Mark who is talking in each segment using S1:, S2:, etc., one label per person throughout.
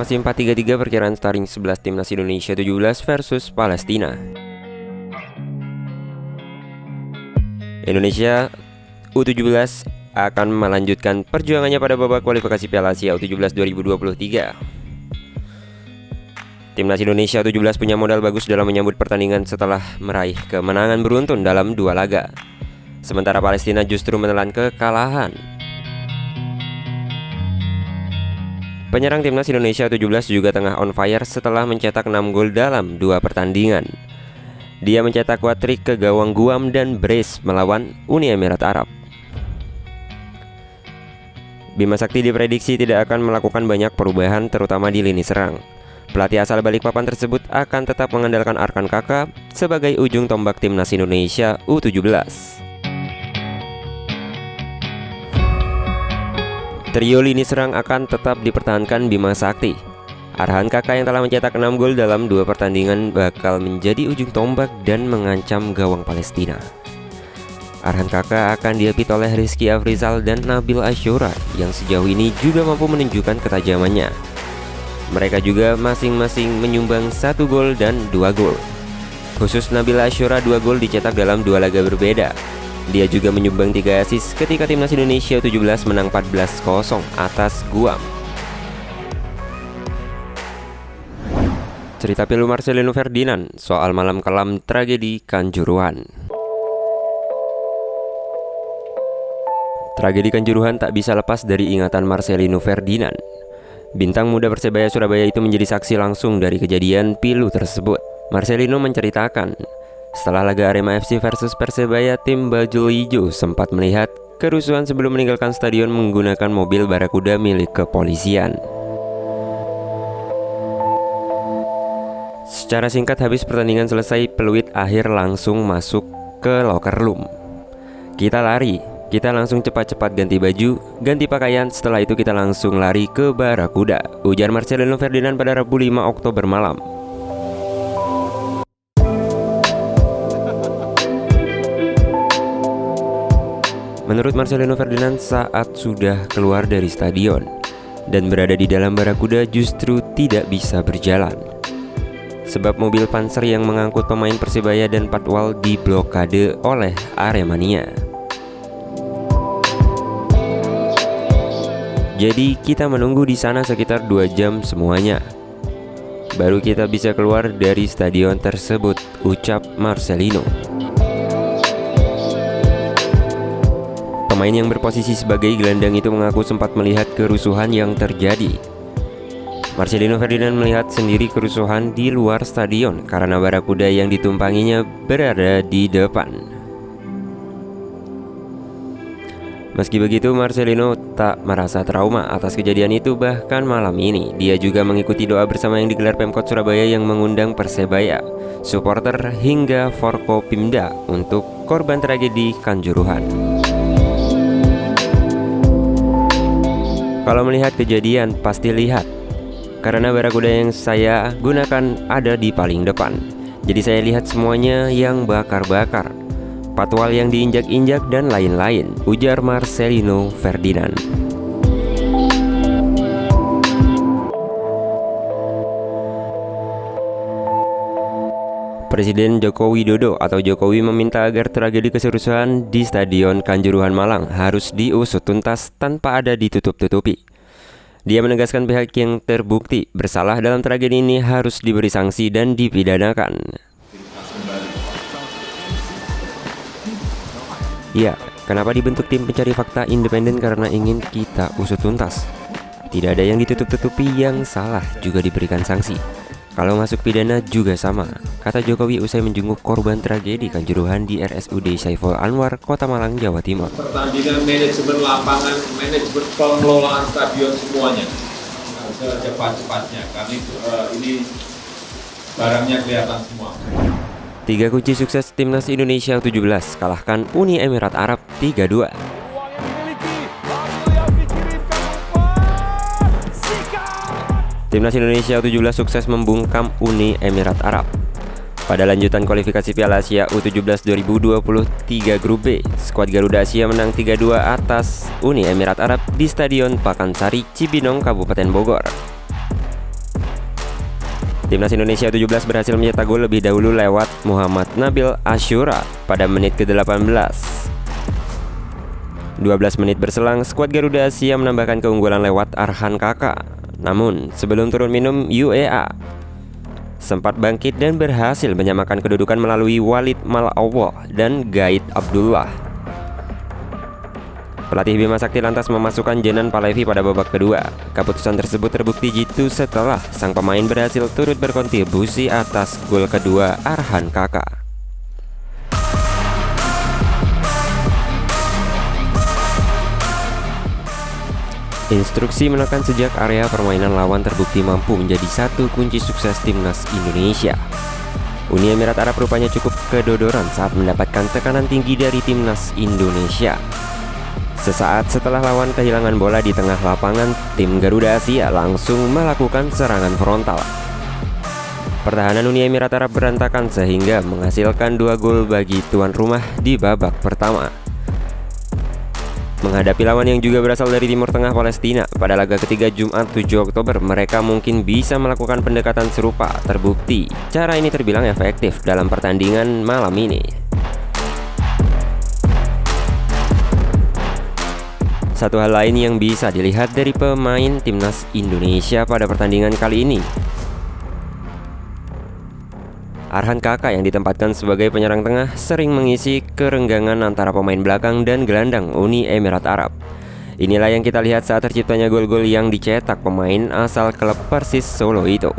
S1: formasi 4-3-3 perkiraan starting 11 timnas Indonesia 17 versus Palestina. Indonesia U17 akan melanjutkan perjuangannya pada babak kualifikasi Piala Asia U17 2023. Timnas Indonesia U17 punya modal bagus dalam menyambut pertandingan setelah meraih kemenangan beruntun dalam 2 laga. Sementara Palestina justru menelan kekalahan. Penyerang timnas Indonesia U17 juga tengah on fire setelah mencetak 6 gol dalam 2 pertandingan. Dia mencetak hat-trick ke gawang Guam dan brace melawan Uni Emirat Arab. Bima Sakti diprediksi tidak akan melakukan banyak perubahan terutama di lini serang. Pelatih asal Balikpapan tersebut akan tetap mengandalkan Arkan Kaka sebagai ujung tombak timnas Indonesia U17. Trio lini serang akan tetap dipertahankan Bima Sakti. Arhan Kaka yang telah mencetak 6 gol dalam 2 pertandingan bakal menjadi ujung tombak dan mengancam gawang Palestina. Arhan Kaka akan diapit oleh Rizky Afrizal dan Nabil Asyura yang sejauh ini juga mampu menunjukkan ketajamannya. Mereka juga masing-masing menyumbang 1 gol dan 2 gol. Khusus Nabil Asyura 2 gol dicetak dalam 2 laga berbeda. Dia juga menyumbang 3 assist ketika timnas Indonesia U17 menang 14-0 atas Guam. Cerita pilu Marcelino Ferdinand soal malam kelam tragedi Kanjuruhan. Tragedi Kanjuruhan tak bisa lepas dari ingatan Marcelino Ferdinand. Bintang muda Persebaya Surabaya itu menjadi saksi langsung dari kejadian pilu tersebut. Marcelino menceritakan, setelah laga Arema FC versus Persebaya, tim bajul hijau sempat melihat kerusuhan sebelum meninggalkan stadion menggunakan mobil Barakuda milik kepolisian. Secara singkat, habis pertandingan selesai, peluit akhir langsung masuk ke locker room. Kita lari, kita langsung cepat-cepat ganti baju, ganti pakaian, setelah itu kita langsung lari ke Barakuda, ujar Marcelino Ferdinand pada Rabu 5 Oktober malam. Menurut Marcelino Ferdinand, saat sudah keluar dari stadion dan berada di dalam Barakuda justru tidak bisa berjalan, sebab mobil Panzer yang mengangkut pemain Persebaya dan Patwal diblokade oleh Aremania. Jadi kita menunggu di sana sekitar 2 jam semuanya, baru kita bisa keluar dari stadion tersebut, ucap Marcelino. Pemain yang berposisi sebagai gelandang itu mengaku sempat melihat kerusuhan yang terjadi. Marcelino Ferdinand melihat sendiri kerusuhan di luar stadion karena Barakuda yang ditumpanginya berada di depan. Meski begitu, Marcelino tak merasa trauma atas kejadian itu. Bahkan malam ini dia juga mengikuti doa bersama yang digelar Pemkot Surabaya yang mengundang Persebaya, supporter hingga Forkopimda untuk korban tragedi Kanjuruhan. Kalau melihat kejadian pasti lihat, karena Barakuda yang saya gunakan ada di paling depan. Jadi saya lihat semuanya yang bakar-bakar, patwal yang diinjak-injak dan lain-lain, ujar Marcelino Ferdinand. Presiden Joko Widodo atau Jokowi meminta agar tragedi keserusuhan di Stadion Kanjuruhan Malang harus diusut tuntas tanpa ada ditutup-tutupi. Dia menegaskan pihak yang terbukti bersalah dalam tragedi ini harus diberi sanksi dan dipidanakan. Ya, kenapa dibentuk tim pencari fakta independen? Karena ingin kita usut tuntas. Tidak ada yang ditutup-tutupi, yang salah juga diberikan sanksi. Kalau masuk pidana juga sama, kata Jokowi usai menjenguk korban tragedi Kanjuruhan di RSUD Saiful Anwar, Kota Malang, Jawa Timur.
S2: Pertandingan, manajemen lapangan, manajemen pengelolaan stadion semuanya secepat-cepatnya, karena ini barangnya kelihatan semua.
S1: 3 kunci sukses timnas Indonesia U17 kalahkan Uni Emirat Arab 3-2. Timnas Indonesia U17 sukses membungkam Uni Emirat Arab. Pada lanjutan kualifikasi Piala Asia U17 2023 Grup B, skuad Garuda Asia menang 3-2 atas Uni Emirat Arab di Stadion Pakansari, Cibinong, Kabupaten Bogor. Timnas Indonesia U17 berhasil mencetak gol lebih dahulu lewat Muhammad Nabil Ashura pada menit ke-18. 12 menit berselang, skuad Garuda Asia menambahkan keunggulan lewat Arhan Kaka. Namun, sebelum turun minum, UEA sempat bangkit dan berhasil menyamakan kedudukan melalui Walid Malawah dan Gaid Abdullah. Pelatih Bima Sakti lantas memasukkan Jenan Palevi pada babak kedua. Keputusan tersebut terbukti jitu setelah sang pemain berhasil turut berkontribusi atas gol kedua Arhan Kaka. Instruksi menekan sejak area permainan lawan terbukti mampu menjadi satu kunci sukses timnas Indonesia. Uni Emirat Arab rupanya cukup kedodoran saat mendapatkan tekanan tinggi dari timnas Indonesia. Sesaat setelah lawan kehilangan bola di tengah lapangan, tim Garuda Asia langsung melakukan serangan frontal. Pertahanan Uni Emirat Arab berantakan sehingga menghasilkan 2 gol bagi tuan rumah di babak pertama. Menghadapi lawan yang juga berasal dari Timur Tengah Palestina, pada laga ketiga Jumat 7 Oktober mereka mungkin bisa melakukan pendekatan serupa. Terbukti, cara ini terbilang efektif dalam pertandingan malam ini. Satu hal lain yang bisa dilihat dari pemain timnas Indonesia pada pertandingan kali ini, Arhan Kaka yang ditempatkan sebagai penyerang tengah sering mengisi kerenggangan antara pemain belakang dan gelandang Uni Emirat Arab. Inilah yang kita lihat saat terciptanya gol-gol yang dicetak pemain asal klub Persis Solo itu.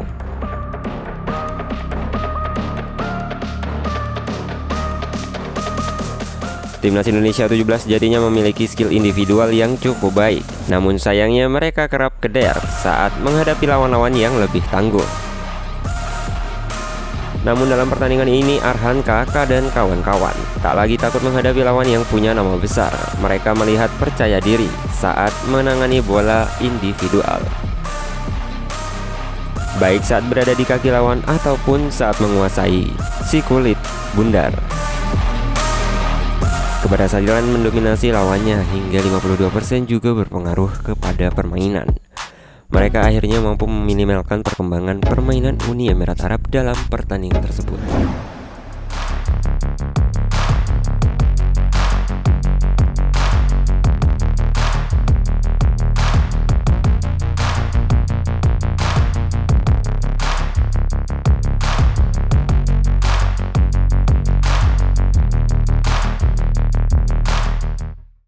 S1: Timnas Indonesia U17 jadinya memiliki skill individual yang cukup baik. Namun sayangnya mereka kerap keder saat menghadapi lawan-lawan yang lebih tangguh. Namun dalam pertandingan ini Arhan Kaka dan kawan-kawan tak lagi takut menghadapi lawan yang punya nama besar. Mereka melihat percaya diri saat menangani bola individual, baik saat berada di kaki lawan ataupun saat menguasai si kulit bundar. Keberhasilan mendominasi lawannya hingga 52% juga berpengaruh kepada permainan. Mereka akhirnya mampu meminimalkan perkembangan permainan Uni Emirat Arab dalam pertandingan tersebut.